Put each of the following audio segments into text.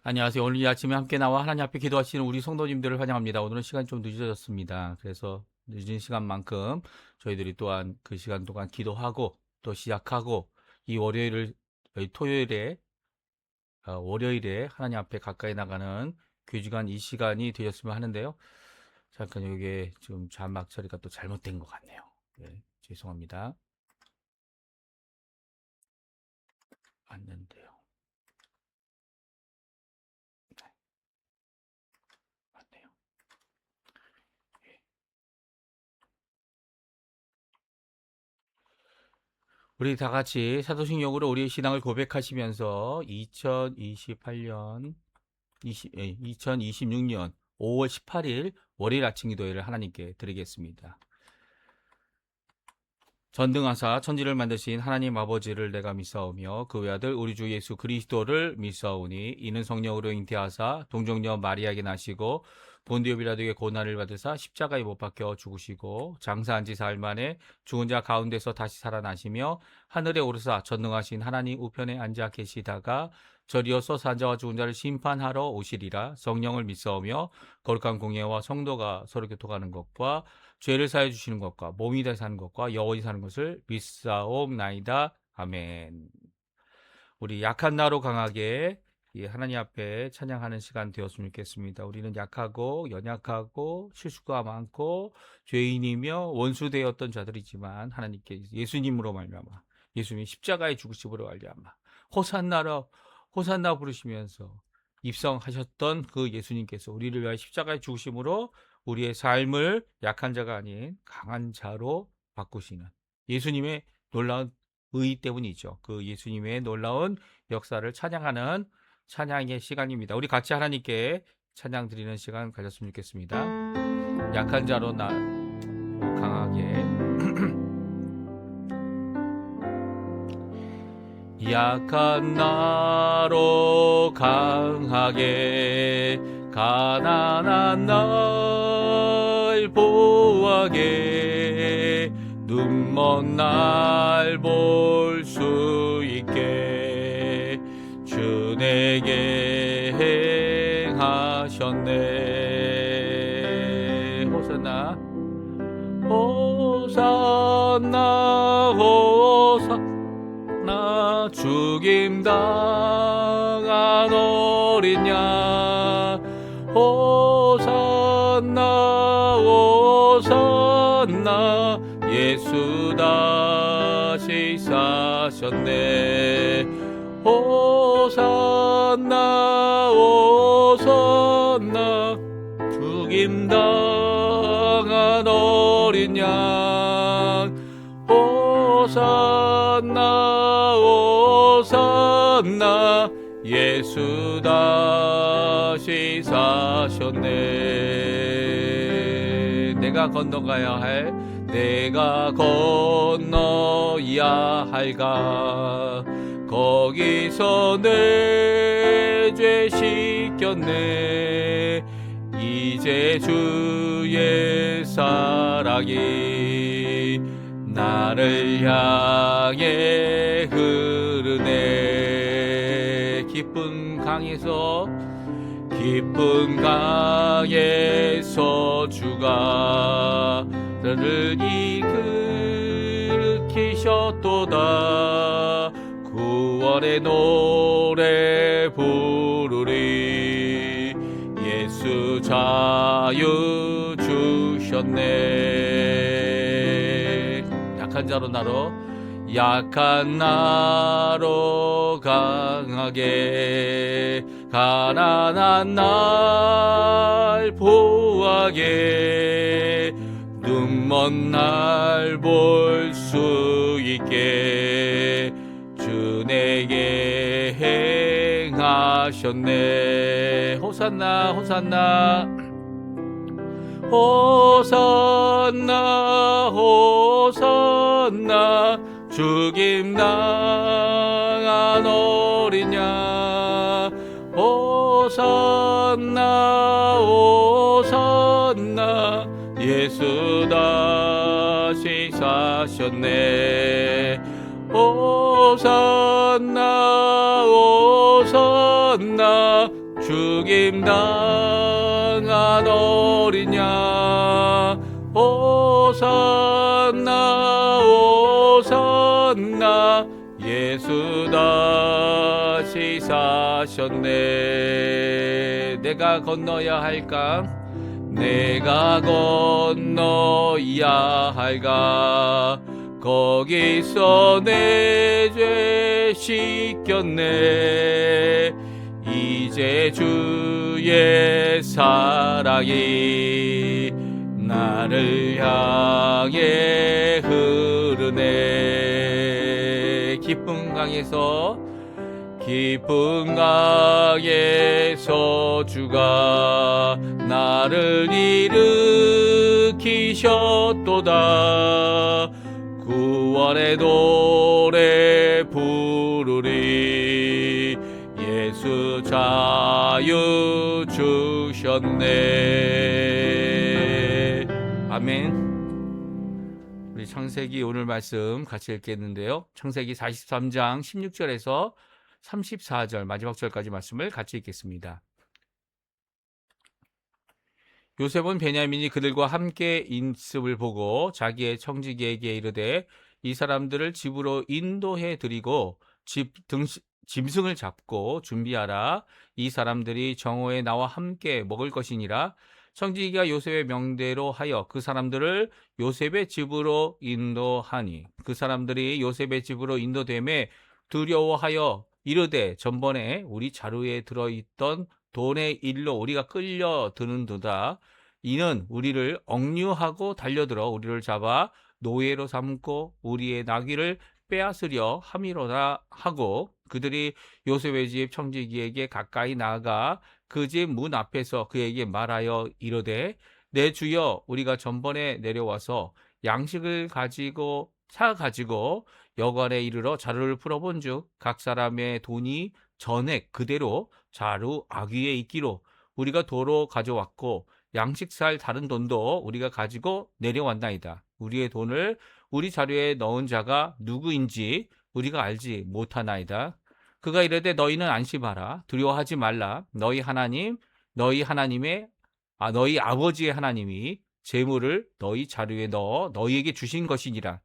안녕하세요. 오늘 이 아침에 함께 나와 하나님 앞에 기도하시는 우리 성도님들을 환영합니다. 오늘은 시간이 좀 늦어졌습니다. 그래서 늦은 시간만큼 저희들이 또한 그 시간 동안 기도하고 또 시작하고 이 토요일에 월요일에 하나님 앞에 가까이 나가는 귀중한 이 시간이 되었으면 하는데요. 잠깐 여기에 지금 자막 처리가 또 잘못된 것 같네요. 네, 죄송합니다. 맞는데요. 네, 맞네요. 예. 우리 다 같이 사도신경으로 우리의 신앙을 고백하시면서 2028년 2026년 5월 18일 월요일 아침 기도회를 하나님께 드리겠습니다. 전등하사 천지를 만드신 하나님 아버지를 내가 믿사오며 그 외아들 우리 주 예수 그리스도를 믿사오니 이는 성령으로 잉태하사 동정녀 마리아에게 나시고 본디오 빌라도에게 고난을 받으사 십자가에 못 박혀 죽으시고 장사한 지 사흘 만에 죽은 자 가운데서 다시 살아나시며 하늘에 오르사 전능하신 하나님 우편에 앉아 계시다가 저리어서 산자와 죽은 자를 심판하러 오시리라. 성령을 믿사오며 거룩한 공예와 성도가 서로 교통하는 것과 죄를 사해 주시는 것과 몸이 다시 사는 것과 영원히 사는 것을 믿사옵나이다. 아멘. 우리 약한 나로 강하게 하나님 앞에 찬양하는 시간 되었으면 좋겠습니다. 우리는 약하고 연약하고 실수가 많고 죄인이며 원수되었던 자들이지만 하나님께 예수님으로 말미암아 예수님이 십자가에 죽으심으로 말미암아 호산나라 호산나 부르시면서 입성하셨던 그 예수님께서 우리를 위하여 십자가에 죽으심으로 우리의 삶을 약한 자가 아닌 강한 자로 바꾸시는 예수님의 놀라운 의 때문이죠. 그 예수님의 놀라운 역사를 찬양하는 찬양의 시간입니다. 우리 같이 하나님께 찬양 드리는 시간 가졌으면 좋겠습니다. 약한 자로 나 강하게 약한 나로 강하게 가난한 날 보호하게 눈먼 날 볼 수 있게 주 내게 행하셨네. 호산나 호산나 호산나 죽임당한 어린 양 호산나 호산나 예수 다시 사셨네. 호산나 호산나 죽임당한 어린 양 호산나 호산나 예수 다시 사셨네. 내가 건너가야 할 내가 건너야 할까 거기서 내 죄 씻겼네. 이제 주의 사랑이 나를 향해 흐르네. 깊은 강에서 주가 너를 일으키셨도다. 구원의 노래 부르리. 예수 자유 주셨네. 약한 자로 나로 약한 나로 강하게 가난한 날 보호하게 눈먼 날 볼 수 있게 주 내게 행하셨네. 호산나 호산나 호산나 호산나 죽임당한 어린 양 호산나 호산나 예수 다시 사셨네. 호산나 호산나 죽임 당한 어린 양 호산나 호산나 예수 다시 사셨네. 내가 건너야 할까? 내가 건너야 할까? 거기서 내 죄 씻겼네. 이제 주의 사랑이 나를 향해 흐르네. 깊은 강에서 주가 나를 일으키셨도다. 구원의 노래 부르리. 예수 자유 주셨네. 아멘. 우리 창세기 오늘 말씀 같이 읽겠는데요. 창세기 43장 16절에서 34절 마지막 절까지 말씀을 같이 읽겠습니다. 요셉은 베냐민이 그들과 함께 있음을 보고 자기의 청지기에게 이르되 이 사람들을 집으로 인도해 드리고 짐승을 잡고 준비하라. 이 사람들이 정오에 나와 함께 먹을 것이니라. 청지기가 요셉의 명대로 하여 그 사람들을 요셉의 집으로 인도하니 그 사람들이 요셉의 집으로 인도되매 두려워하여 이르되 전번에 우리 자루에 들어있던 돈의 일로 우리가 끌려드는도다. 이는 우리를 억류하고 달려들어 우리를 잡아 노예로 삼고 우리의 나귀를 빼앗으려 함이로다 하고 그들이 요셉의 집 청지기에게 가까이 나아가 그 집 문 앞에서 그에게 말하여 이르되 내 주여 우리가 전번에 내려와서 양식을 사가지고 여관에 이르러 자루를 풀어본즉 각 사람의 돈이 전액 그대로 자루 아귀에 있기로 우리가 도로 가져왔고 양식 살 다른 돈도 우리가 가지고 내려왔나이다. 우리의 돈을 우리 자루에 넣은 자가 누구인지 우리가 알지 못하나이다. 그가 이르되 너희는 안심하라. 두려워하지 말라. 너희 아버지의 하나님이 재물을 너희 자루에 넣어 너희에게 주신 것이니라.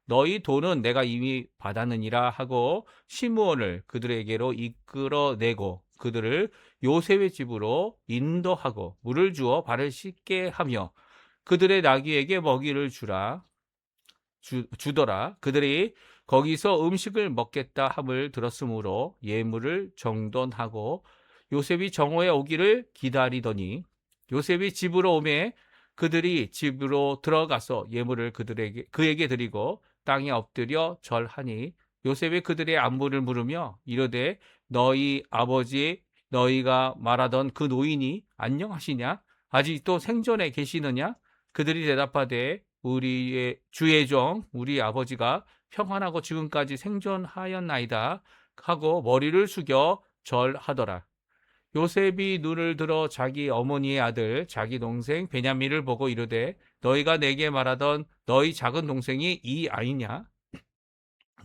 너희 돈은 내가 이미 받았느니라 하고 시므온을 그들에게로 이끌어내고 그들을 요셉의 집으로 인도하고 물을 주어 발을 씻게 하며 그들의 나귀에게 먹이를 주더라. 그들이 거기서 음식을 먹겠다 함을 들었으므로 예물을 정돈하고 요셉이 정오에 오기를 기다리더니 요셉이 집으로 오매 그들이 집으로 들어가서 예물을 그에게 드리고 땅에 엎드려 절하니 요셉이 그들의 안부를 물으며 이르되 너희 아버지 너희가 말하던 그 노인이 안녕하시냐? 아직도 생존에 계시느냐? 그들이 대답하되 우리의 주의 종 우리 아버지가 평안하고 지금까지 생존하였나이다 하고 머리를 숙여 절하더라. 요셉이 눈을 들어 자기 어머니의 아들 자기 동생 베냐민을 보고 이르되 너희가 내게 말하던 너희 작은 동생이 이 아이냐?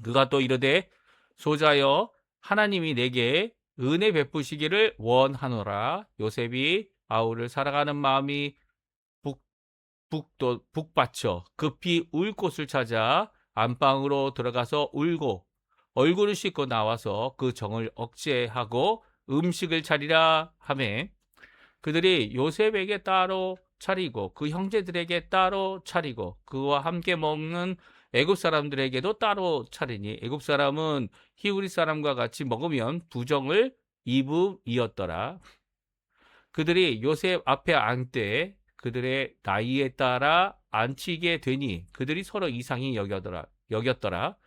그가 또 이르되 소자여 하나님이 내게 은혜 베푸시기를 원하노라. 요셉이 아우를 사랑하는 마음이 북받쳐 급히 울 곳을 찾아 안방으로 들어가서 울고 얼굴을 씻고 나와서 그 정을 억제하고 음식을 차리라 하매 그들이 요셉에게 따로 차리고 그 형제들에게 따로 차리고 그와 함께 먹는 애굽 사람들에게도 따로 차리니 애굽 사람은 히브리 사람과 같이 먹으면 부정을 이음이었더라. 그들이 요셉 앞에 앉되 그들의 나이에 따라 앉히게 되니 그들이 서로 이상히 여겼더라.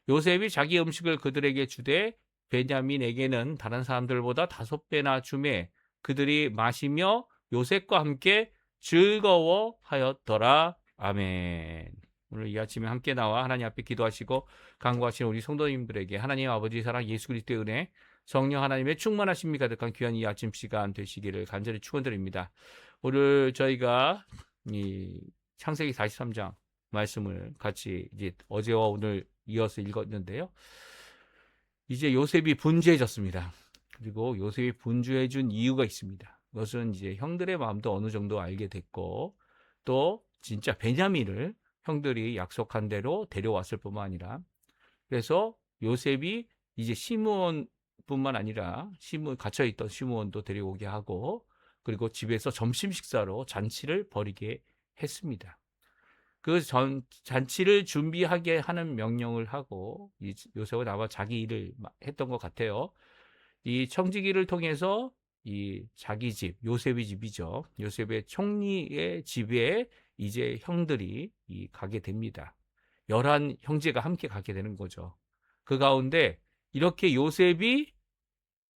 요셉이 자기 음식을 그들에게 주되 베냐민에게는 다른 사람들보다 5배나 주매 그들이 마시며 요셉과 함께 즐거워하였더라. 아멘. 오늘 이 아침에 함께 나와 하나님 앞에 기도하시고 간구하시는 우리 성도님들에게 하나님 아버지 사랑 예수 그리스도의 은혜 성령 하나님의 충만하심이 가득한 귀한 이 아침 시간 되시기를 간절히 축원드립니다. 오늘 저희가 이 창세기 43장 말씀을 같이 이제 어제와 오늘 이어서 읽었는데요. 이제 요셉이 분주해졌습니다. 그리고 요셉이 분주해 준 이유가 있습니다. 그것은 이제 형들의 마음도 어느 정도 알게 됐고, 또 진짜 베냐민을 형들이 약속한 대로 데려왔을 뿐만 아니라, 그래서 요셉이 이제 시므온뿐만 아니라 갇혀있던 시므온도 데려오게 하고, 그리고 집에서 점심 식사로 잔치를 벌이게 했습니다. 그 잔치를 준비하게 하는 명령을 하고, 요셉은 아마 자기 일을 했던 것 같아요. 이 청지기를 통해서 이 자기 집, 요셉의 집이죠. 요셉의 총리의 집에 이제 형들이 가게 됩니다. 11형제가 함께 가게 되는 거죠. 그 가운데 이렇게 요셉이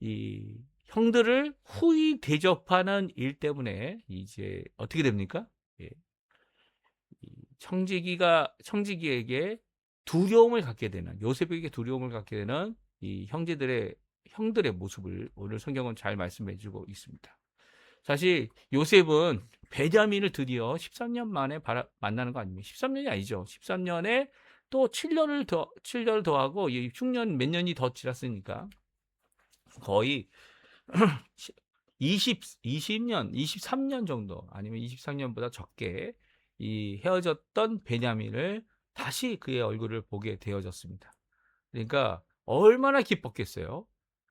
이 형들을 후히 대접하는 일 때문에 이제 어떻게 됩니까? 예, 청지기에게 두려움을 갖게 되는, 요셉에게 두려움을 갖게 되는 이 형들의 모습을 오늘 성경은 잘 말씀해 주고 있습니다. 사실 요셉은 베냐민을 드디어 13년 만에 만나는 거 아닙니까? 13년이 아니죠. 13년에 또 7년을 더하고 6년 몇 년이 더 지났으니까 거의 20년, 23년 정도 아니면 23년보다 적게 이 헤어졌던 베냐민을 다시 그의 얼굴을 보게 되어졌습니다. 그러니까 얼마나 기뻤겠어요.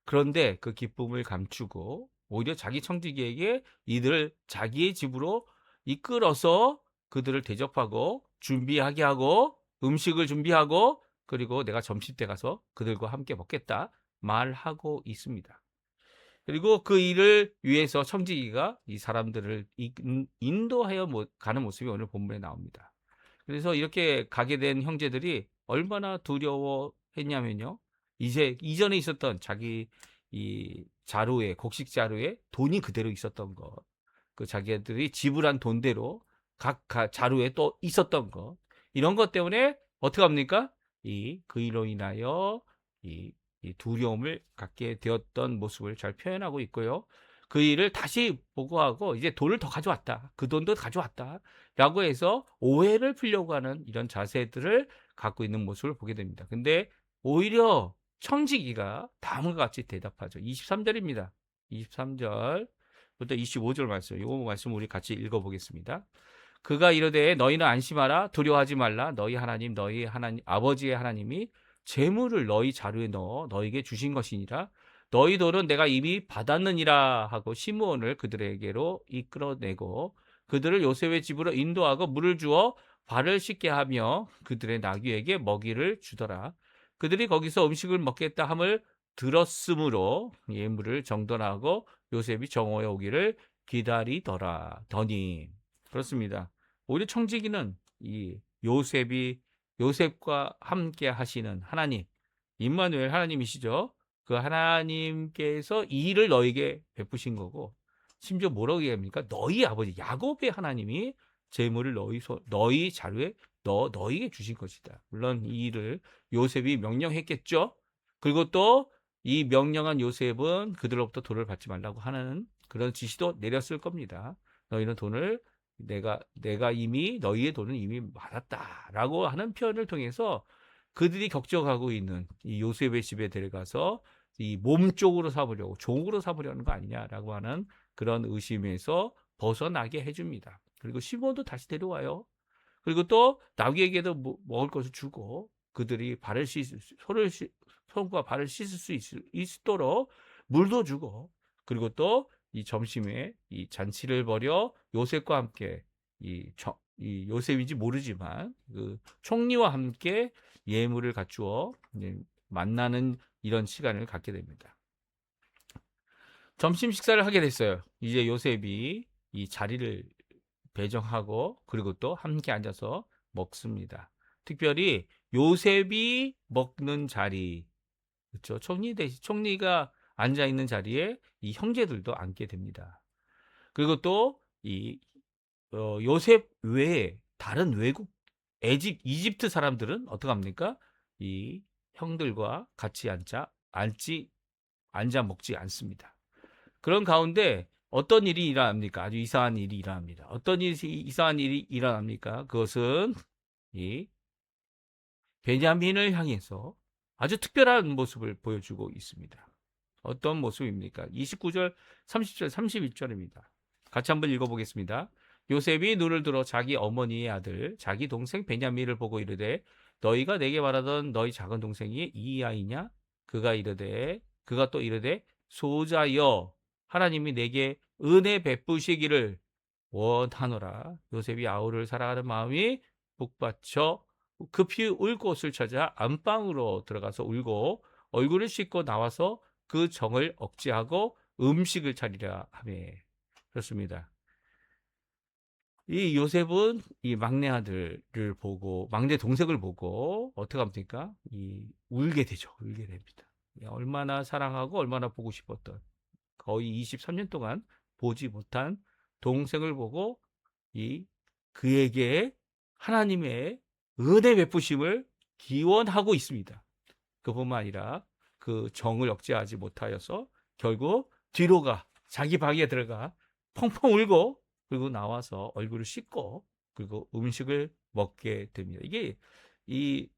그런데 그 기쁨을 감추고 오히려 자기 청지기에게 이들을 자기의 집으로 이끌어서 그들을 대접하고 준비하게 하고 음식을 준비하고 그리고 내가 점심 때 가서 그들과 함께 먹겠다 말하고 있습니다. 그리고 그 일을 위해서 청지기가 이 사람들을 인도하여 가는 모습이 오늘 본문에 나옵니다. 그래서 이렇게 가게 된 형제들이 얼마나 두려워했냐면요. 이제 이전에 있었던 자기 이 곡식 자루에 돈이 그대로 있었던 것, 그 자기들이 지불한 돈대로 각 자루에 또 있었던 것, 이런 것 때문에 어떻게 합니까? 그 일로 인하여 이, 이 두려움을 갖게 되었던 모습을 잘 표현하고 있고요. 그 일을 다시 보고하고 이제 돈을 더 가져왔다. 그 돈도 가져왔다. 라고 해서 오해를 풀려고 하는 이런 자세들을 갖고 있는 모습을 보게 됩니다. 근데 오히려 청지기가 다음과 같이 대답하죠. 23절입니다. 23절부터 25절 말씀. 이 말씀 우리 같이 읽어보겠습니다. 그가 이르되 너희는 안심하라 두려워하지 말라 너희 하나님 너희 하나님 아버지의 하나님이 재물을 너희 자루에 넣어 너희에게 주신 것이니라 너희 돌은 내가 이미 받았느니라 하고 시므온을 그들에게로 이끌어내고 그들을 요셉의 집으로 인도하고 물을 주어 발을 씻게 하며 그들의 나귀에게 먹이를 주더라. 그들이 거기서 음식을 먹겠다 함을 들었으므로 예물을 정돈하고 요셉이 정오에 오기를 기다리더라. 더니 그렇습니다. 오히려 청지기는 이 요셉과 함께 하시는 하나님, 임마누엘 하나님이시죠. 그 하나님께서 이 일을 너에게 베푸신 거고, 심지어 뭐라고 얘기합니까? 너희 아버지 야곱의 하나님이 재물을 너희 자루에 너희에게 주신 것이다. 물론 이 일을 요셉이 명령했겠죠. 그리고 또 이 명령한 요셉은 그들로부터 돈을 받지 말라고 하는 그런 지시도 내렸을 겁니다. 너희는 돈을 내가 이미 너희의 돈은 이미 받았다라고 하는 표현을 통해서 그들이 겪어가고 있는 이 요셉의 집에 데려가서 이 몸쪽으로 삼으려고 종으로 삼으려는 거 아니냐라고 하는 그런 의심에서 벗어나게 해줍니다. 그리고 시몬도 다시 데려와요. 그리고 또 나귀에게도 먹을 것을 주고 그들이 손과 발을 씻을 수 있도록 물도 주고 그리고 또 이 점심에 이 잔치를 벌여 요셉과 함께 이 요셉인지 모르지만 그 총리와 함께 예물을 갖추어 만나는 이런 시간을 갖게 됩니다. 점심 식사를 하게 됐어요. 이제 요셉이 이 자리를 배정하고 그리고 또 함께 앉아서 먹습니다. 특별히 요셉이 먹는 자리, 그렇죠? 총리가 앉아 있는 자리에 이 형제들도 앉게 됩니다. 그리고 또 이 요셉 외에 다른 외국 이집트 사람들은 어떻게 합니까? 이 형들과 같이 앉아 먹지 않습니다. 그런 가운데 어떤 일이 일어납니까? 아주 이상한 일이 일어납니다. 어떤 이상한 일이 일어납니까? 그것은 이 베냐민을 향해서 아주 특별한 모습을 보여주고 있습니다. 어떤 모습입니까? 29절, 30절, 31절입니다. 같이 한번 읽어보겠습니다. 요셉이 눈을 들어 자기 어머니의 아들, 자기 동생 베냐민을 보고 이르되 너희가 내게 말하던 너희 작은 동생이 이 아이냐? 그가 또 이르되 소자여 하나님이 내게 은혜 베푸시기를 원하노라. 요셉이 아우를 사랑하는 마음이 북받쳐 급히 울 곳을 찾아 안방으로 들어가서 울고 얼굴을 씻고 나와서 그 정을 억제하고 음식을 차리라 하며 그렇습니다. 이 요셉은 이 막내 아들을 보고 막내 동생을 보고 어떻게 합니까? 이 울게 되죠. 울게 됩니다. 얼마나 사랑하고 얼마나 보고 싶었던 거의 23년 동안 보지 못한 동생을 보고 이 그에게 하나님의 은혜 베푸심을 기원하고 있습니다. 그뿐만 아니라 그 정을 억제하지 못하여서 결국 뒤로 자기 방에 들어가 펑펑 울고 그리고 나와서 얼굴을 씻고 그리고 음식을 먹게 됩니다. 이게 이,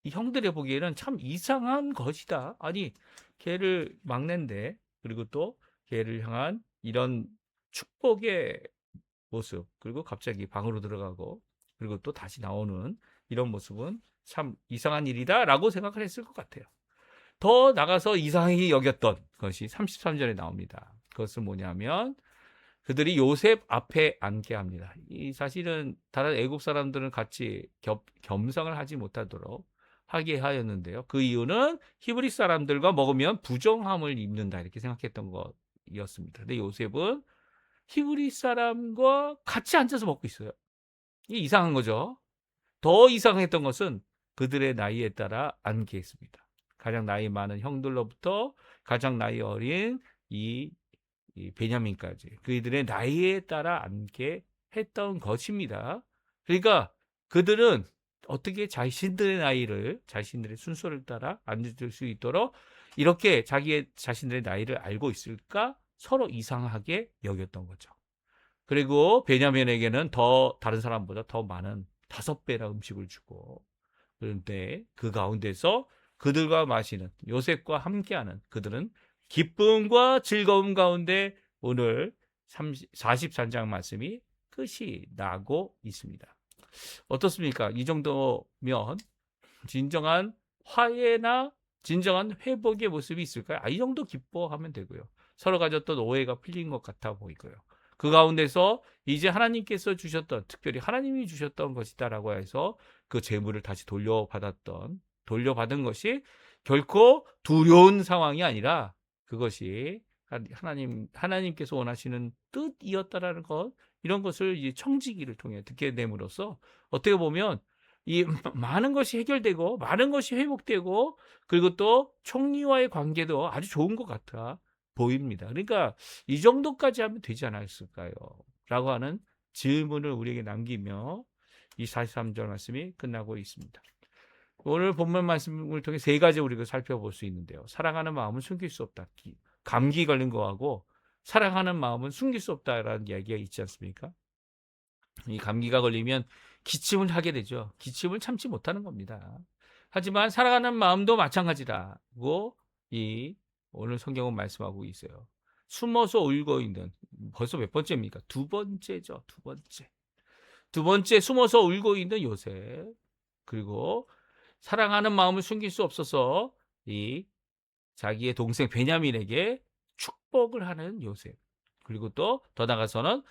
이 형들의 보기에는 참 이상한 것이다. 아니 걔를 막내인데 그리고 또 걔를 향한 이런 축복의 모습 그리고 갑자기 방으로 들어가고 그리고 또 다시 나오는 이런 모습은 참 이상한 일이다라고 생각을 했을 것 같아요. 더 나가서 이상하게 여겼던 것이 33절에 나옵니다. 그것은 뭐냐면 그들이 요셉 앞에 앉게 합니다. 이 사실은 다른 애국 사람들은 같이 겸상을 하지 못하도록 하게 하였는데요. 그 이유는 히브리 사람들과 먹으면 부정함을 입는다 이렇게 생각했던 것이었습니다. 근데 요셉은 히브리 사람과 같이 앉아서 먹고 있어요. 이게 이상한 거죠. 더 이상했던 것은 그들의 나이에 따라 앉게 했습니다. 가장 나이 많은 형들로부터 가장 나이 어린 이 베냐민까지 그들의 나이에 따라 앉게 했던 것입니다. 그러니까 그들은 어떻게 자신들의 나이를 자신들의 순서를 따라 앉을 수 있도록 이렇게 자신들의 나이를 알고 있을까 서로 이상하게 여겼던 거죠. 그리고 베냐민에게는 다른 사람보다 더 많은 5배나 음식을 주고 그런데 그 가운데서 그들과 마시는 요셉과 함께하는 그들은 기쁨과 즐거움 가운데 오늘 43장 말씀이 끝이 나고 있습니다. 어떻습니까? 이 정도면 진정한 화해나 진정한 회복의 모습이 있을까요? 이 정도 기뻐하면 되고요. 서로 가졌던 오해가 풀린 것 같아 보이고요. 그 가운데서 이제 하나님께서 주셨던 특별히 하나님이 주셨던 것이다라고 해서 그 재물을 다시 돌려받은 것이 결코 두려운 상황이 아니라 그것이 하나님께서 원하시는 뜻이었다라는 것 이런 것을 이제 청지기를 통해 듣게 됨으로써 어떻게 보면 이 많은 것이 해결되고 많은 것이 회복되고 그리고 또 총리와의 관계도 아주 좋은 것 같아 보입니다. 그러니까 이 정도까지 하면 되지 않았을까요? 라고 하는 질문을 우리에게 남기며 이 43절 말씀이 끝나고 있습니다. 오늘 본문 말씀을 통해 3가지 우리가 살펴볼 수 있는데요. 사랑하는 마음은 숨길 수 없다. 감기 걸린 거하고 사랑하는 마음은 숨길 수 없다라는 이야기가 있지 않습니까? 이 감기가 걸리면 기침을 하게 되죠. 기침을 참지 못하는 겁니다. 하지만 사랑하는 마음도 마찬가지라고 이 오늘 성경은 말씀하고 있어요. 숨어서 울고 있는 벌써 몇 번째입니까? 2번째죠. 2번째. 2번째 숨어서 울고 있는 요셉. 그리고 사랑하는 마음을 숨길 수 없어서 이 자기의 동생 베냐민에게 축복을 하는 요셉. 그리고 또 더 나가서는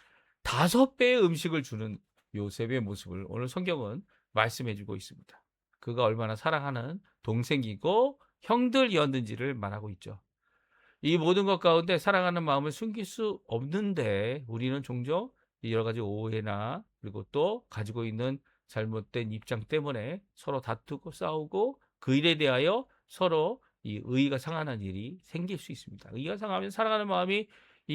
5배의 음식을 주는 요셉의 모습을 오늘 성경은 말씀해 주고 있습니다. 그가 얼마나 사랑하는 동생이고 형들이었는지를 말하고 있죠. 이 모든 것 가운데 사랑하는 마음을 숨길 수 없는데 우리는 종종 여러 가지 오해나 그리고 또 가지고 있는 잘못된 입장 때문에 서로 다투고 싸우고 그 일에 대하여 서로 이 의의가 상하는 일이 생길 수 있습니다. 의의가 상하면 사랑하는 마음이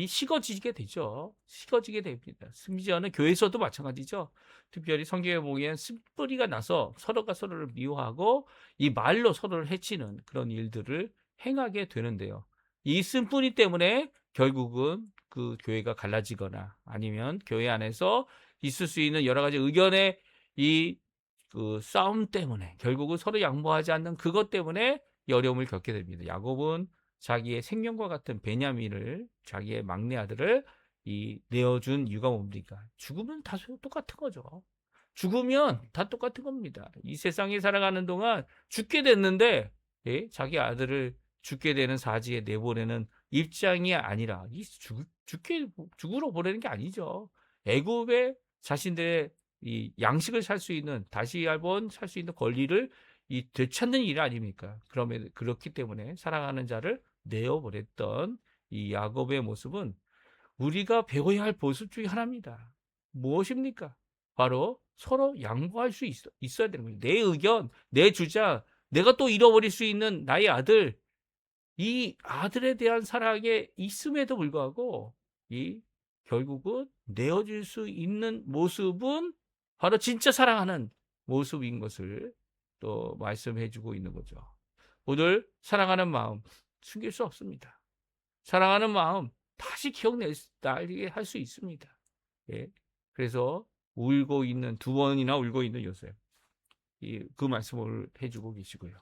식어지게 되죠. 식어지게 됩니다. 심지어는 교회에서도 마찬가지죠. 특별히 성경에 보기엔 쓴뿌리가 나서 서로가 서로를 미워하고 이 말로 서로를 해치는 그런 일들을 행하게 되는데요. 이 쓴뿌리 때문에 결국은 그 교회가 갈라지거나 아니면 교회 안에서 있을 수 있는 여러 가지 의견의 그 싸움 때문에 결국은 서로 양보하지 않는 그것 때문에 어려움을 겪게 됩니다. 야곱은 자기의 생명과 같은 베냐민을, 자기의 막내 아들을 내어준 이유가 뭡니까? 죽으면 다 똑같은 거죠. 죽으면 다 똑같은 겁니다. 이 세상에 살아가는 동안 죽게 됐는데, 예? 자기 아들을 죽게 되는 사지에 내보내는 입장이 아니라 죽으러 보내는 게 아니죠. 애굽에 자신들의 이 양식을 살 수 있는, 다시 한번 살 수 있는 권리를 되찾는 일 아닙니까? 그러면 그렇기 때문에 사랑하는 자를 내어보냈던 이 야곱의 모습은 우리가 배워야 할 모습 중에 하나입니다. 무엇입니까? 바로 서로 양보할 수 있어야 되는 거예요. 내 의견, 내 주장, 내가 또 잃어버릴 수 있는 나의 아들, 이 아들에 대한 사랑에 있음에도 불구하고 결국은 내어줄 수 있는 모습은 바로 진짜 사랑하는 모습인 것을 또 말씀해 주고 있는 거죠. 오늘 사랑하는 마음 숨길 수 없습니다. 사랑하는 마음 다시 기억나게 할 수 있습니다. 예. 그래서 두 번이나 울고 있는 요셉. 그 말씀을 해주고 계시고요.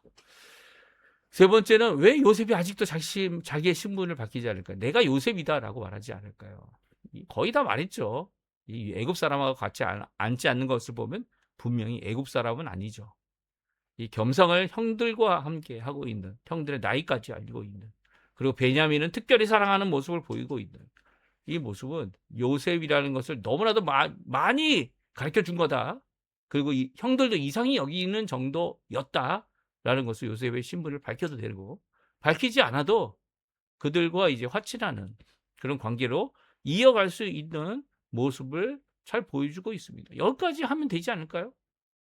세 번째는 왜 요셉이 아직도 자기의 신분을 바뀌지 않을까요? 내가 요셉이다라고 말하지 않을까요? 거의 다 말했죠. 이 애굽 사람하고 같이 앉지 않는 것을 보면 분명히 애굽 사람은 아니죠. 이 겸상을 형들과 함께 하고 있는, 형들의 나이까지 알고 있는, 그리고 베냐민은 특별히 사랑하는 모습을 보이고 있는 이 모습은 요셉이라는 것을 너무나도 많이 가르쳐 준 거다. 그리고 형들도 이상히 여기는 정도였다라는 것을 요셉의 신분을 밝혀도 되고, 밝히지 않아도 그들과 이제 화친하는 그런 관계로 이어갈 수 있는 모습을 잘 보여주고 있습니다. 여기까지 하면 되지 않을까요?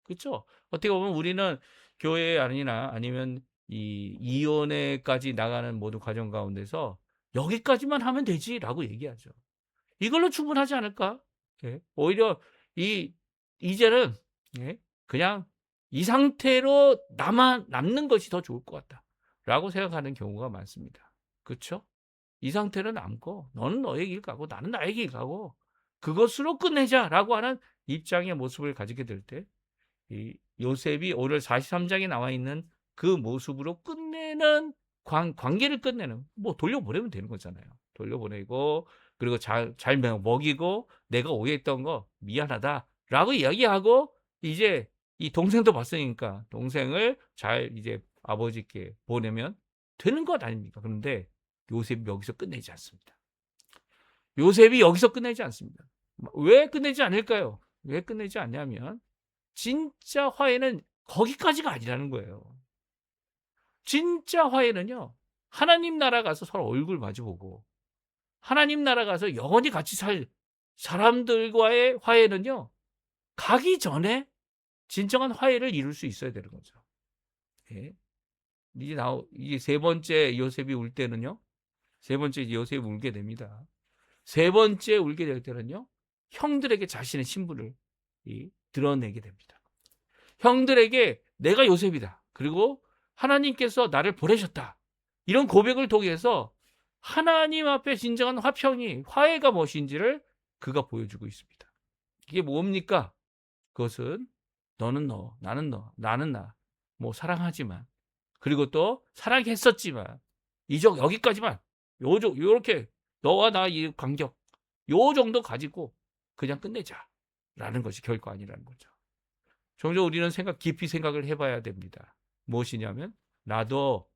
그렇죠? 어떻게 보면 우리는 교회 아니면 이혼회까지 나가는 모든 과정 가운데서 여기까지만 하면 되지라고 얘기하죠. 이걸로 충분하지 않을까? 예. 오히려 이제는 예, 그냥 이 상태로 남는 것이 더 좋을 것 같다라고 생각하는 경우가 많습니다. 그렇죠? 이 상태로 남고 너는 너의 길 가고 나는 나의 길 가고 그것으로 끝내자라고 하는 입장의 모습을 가지게 될 때 요셉이 오늘 43장에 나와 있는 그 모습으로 끝내는 관계를 끝내는 돌려보내면 되는 거잖아요. 돌려보내고 그리고 잘 먹이고 내가 오해했던 거 미안하다라고 이야기하고 이제 이 동생도 봤으니까 동생을 잘 이제 아버지께 보내면 되는 것 아닙니까? 그런데 요셉이 여기서 끝내지 않습니다. 요셉이 여기서 끝내지 않습니다. 왜 끝내지 않을까요? 왜 끝내지 않냐면 진짜 화해는 거기까지가 아니라는 거예요. 진짜 화해는요. 하나님 나라 가서 서로 얼굴 마주보고 하나님 나라 가서 영원히 같이 살 사람들과의 화해는요. 가기 전에 진정한 화해를 이룰 수 있어야 되는 거죠. 예. 이제 세 번째 요셉이 울 때는요. 세 번째 요셉이 울게 됩니다. 세 번째 울게 될 때는요. 형들에게 자신의 신분을 드러내게 됩니다. 형들에게 내가 요셉이다. 그리고 하나님께서 나를 보내셨다. 이런 고백을 통해서 하나님 앞에 진정한 화해가 무엇인지를 그가 보여주고 있습니다. 이게 뭡니까? 그것은 너는 너, 나는 너, 나는 나. 사랑하지만 그리고 또 사랑했었지만 여기까지만 요렇게 너와 나 이 간격 요 정도 가지고 그냥 끝내자라는 것이 결코 아니라는 거죠. 종종 우리는 깊이 생각을 해봐야 됩니다. 무엇이냐면 나도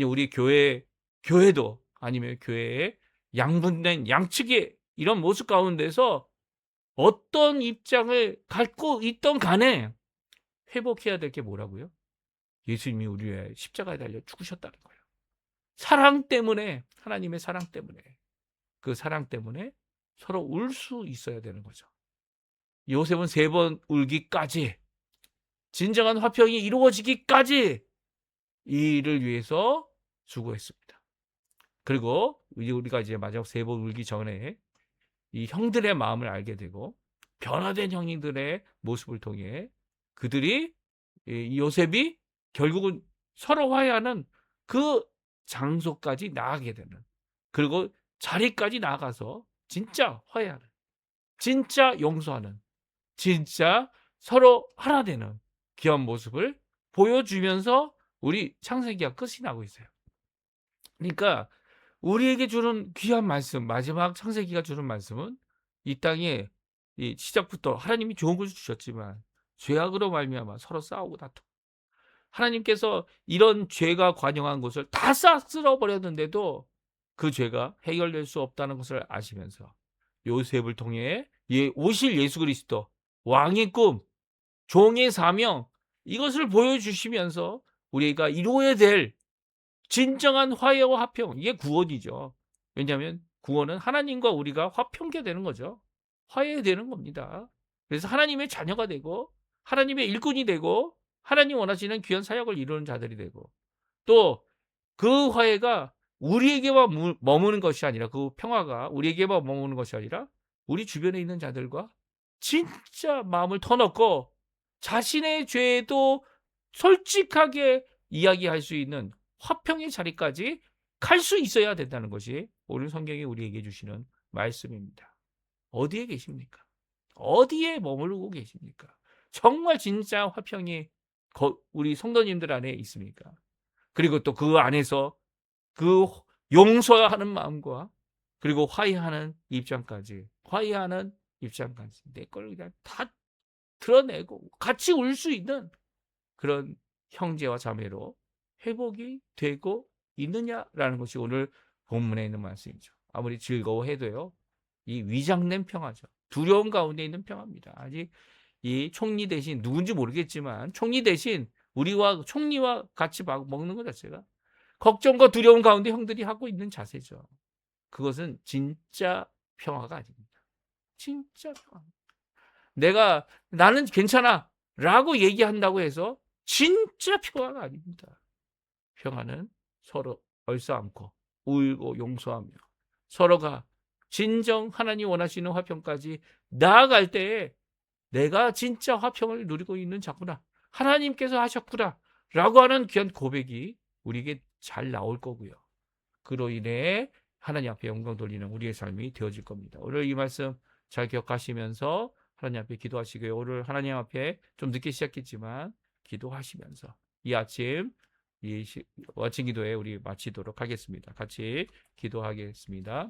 우리 교회도 아니면 교회의 양분된 양측의 이런 모습 가운데서 어떤 입장을 갖고 있던 간에 회복해야 될 게 뭐라고요? 예수님이 우리 위해 십자가에 달려 죽으셨다는 거예요. 사랑 때문에 하나님의 사랑 때문에 그 사랑 때문에 서로 울 수 있어야 되는 거죠. 요셉은 3번 울기까지 진정한 화평이 이루어지기까지 이 일을 위해서 수고했습니다. 그리고 우리가 이제 마지막 3번 울기 전에 이 형들의 마음을 알게 되고 변화된 형들의 모습을 통해 그들이 이 요셉이 결국은 서로 화해하는 그 장소까지 나아가게 되는 그리고 자리까지 나아가서 진짜 화해하는 진짜 용서하는 진짜 서로 하나 되는 귀한 모습을 보여주면서 우리 창세기가 끝이 나고 있어요. 그러니까 우리에게 주는 귀한 말씀, 마지막 창세기가 주는 말씀은 이 땅에 이 시작부터 하나님이 좋은 것을 주셨지만 죄악으로 말미암아 서로 싸우고 다투고, 하나님께서 이런 죄가 관영한 것을 다 싹쓸어 버렸는데도 그 죄가 해결될 수 없다는 것을 아시면서 요셉을 통해 오실 예수 그리스도, 왕의 꿈, 종의 사명, 이것을 보여주시면서 우리가 이루어야 될 진정한 화해와 화평, 이게 구원이죠. 왜냐하면 구원은 하나님과 우리가 화평케 되는 거죠. 화해되는 겁니다. 그래서 하나님의 자녀가 되고 하나님의 일꾼이 되고 하나님 원하시는 귀한 사역을 이루는 자들이 되고, 또 그 화해가 우리에게만 머무는 것이 아니라, 그 평화가 우리에게만 머무는 것이 아니라 우리 주변에 있는 자들과 진짜 마음을 터놓고 자신의 죄도 솔직하게 이야기할 수 있는 화평의 자리까지 갈 수 있어야 된다는 것이 오늘 성경이 우리에게 주시는 말씀입니다. 어디에 계십니까? 어디에 머무르고 계십니까? 정말 진짜 화평이 우리 성도님들 안에 있습니까? 그리고 또 그 안에서 그 용서하는 마음과 그리고 화해하는 입장까지 내 걸 그냥 다 드러내고 같이 울 수 있는 그런 형제와 자매로 회복이 되고 있느냐라는 것이 오늘 본문에 있는 말씀이죠. 아무리 즐거워해도요, 이 위장된 평화죠. 두려움 가운데 있는 평화입니다. 아직 이 총리 대신, 누군지 모르겠지만 총리 대신 우리와 총리와 같이 먹는 것 자체가 걱정과 두려움 가운데 형들이 하고 있는 자세죠. 그것은 진짜 평화가 아닙니다. 진짜 평화. 나는 괜찮아 라고 얘기한다고 해서 진짜 평화가 아닙니다. 평화는 서로 얼싸안고 울고 용서하며 서로가 진정 하나님 원하시는 화평까지 나아갈 때에 내가 진짜 화평을 누리고 있는 자구나, 하나님께서 하셨구나 라고 하는 귀한 고백이 우리에게 잘 나올 거고요. 그로 인해 하나님 앞에 영광 돌리는 우리의 삶이 되어질 겁니다. 오늘 이 말씀 잘 기억하시면서 하나님 앞에 기도하시고요. 오늘 하나님 앞에 좀 늦게 시작했지만 기도하시면서 이 아침 이 아침 기도에 우리 마치도록 하겠습니다. 같이 기도하겠습니다.